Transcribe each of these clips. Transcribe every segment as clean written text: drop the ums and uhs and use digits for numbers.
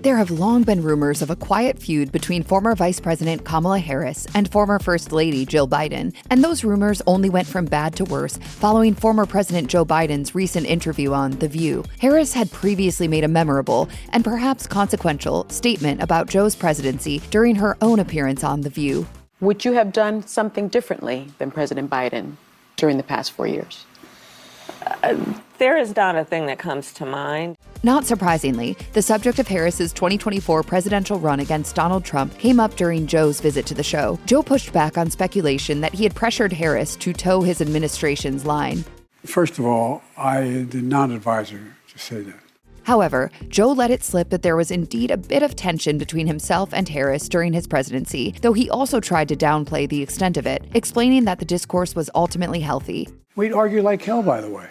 There have long been rumors of a quiet feud between former Vice President Kamala Harris and former First Lady Jill Biden, and those rumors only went from bad to worse following former President Joe Biden's recent interview on The View. Harris had previously made a memorable, and perhaps consequential, statement about Joe's presidency during her own appearance on The View. Would you have done something differently than President Biden during the past 4 years? There is not a thing that comes to mind. Not surprisingly, the subject of Harris's 2024 presidential run against Donald Trump came up during Joe's visit to the show. Joe pushed back on speculation that he had pressured Harris to toe his administration's line. First of all, I did not advise her to say that. However, Joe let it slip that there was indeed a bit of tension between himself and Harris during his presidency, though he also tried to downplay the extent of it, explaining that the discourse was ultimately healthy. We'd argue like hell, by the way.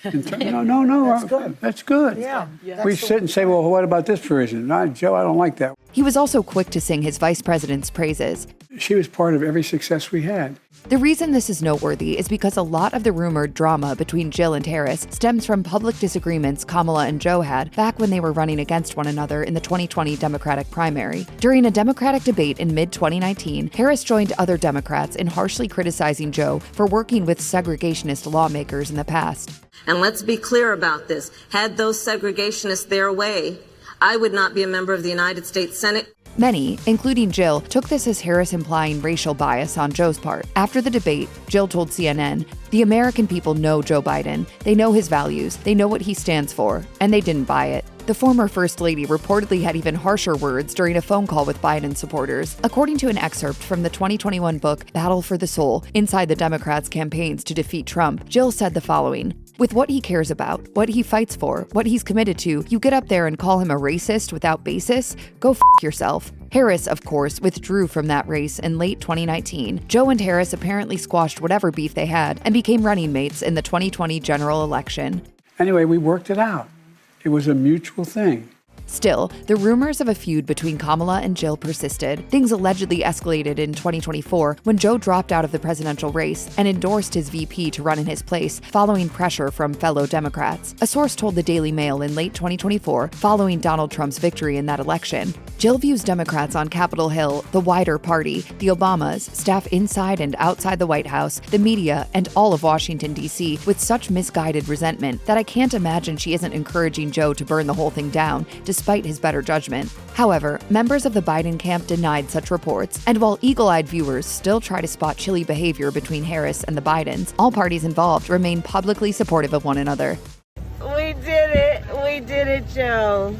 No, that's good. That's good. Yeah. We sit and say, well, what about this provision? No, Joe, I don't like that. He was also quick to sing his vice president's praises. She was part of every success we had. The reason this is noteworthy is because a lot of the rumored drama between Jill and Harris stems from public disagreements Kamala and Joe had back when they were running against one another in the 2020 Democratic primary. During a Democratic debate in mid-2019, Harris joined other Democrats in harshly criticizing Joe for working with segregationist lawmakers in the past. And let's be clear about this. Had those segregationists their way, I would not be a member of the United States Senate. Many, including Jill, took this as Harris implying racial bias on Joe's part. After the debate, Jill told CNN, "The American people know Joe Biden. They know his values, they know what he stands for, and they didn't buy it." The former First Lady reportedly had even harsher words during a phone call with Biden supporters. According to an excerpt from the 2021 book Battle for the Soul, Inside the Democrats' Campaigns to Defeat Trump, Jill said the following: "With what he cares about, what he fights for, what he's committed to, you get up there and call him a racist without basis? Go f*** yourself." Harris, of course, withdrew from that race in late 2019. Joe and Harris apparently squashed whatever beef they had and became running mates in the 2020 general election. Anyway, we worked it out. It was a mutual thing. Still, the rumors of a feud between Kamala and Jill persisted. Things allegedly escalated in 2024 when Joe dropped out of the presidential race and endorsed his VP to run in his place, following pressure from fellow Democrats. A source told the Daily Mail in late 2024, following Donald Trump's victory in that election, Jill views Democrats on Capitol Hill, the wider party, the Obamas, staff inside and outside the White House, the media, and all of Washington, D.C. with such misguided resentment that I can't imagine she isn't encouraging Joe to burn the whole thing down, despite his better judgment. However, members of the Biden camp denied such reports, and while eagle-eyed viewers still try to spot chilly behavior between Harris and the Bidens, all parties involved remain publicly supportive of one another. We did it, Joe.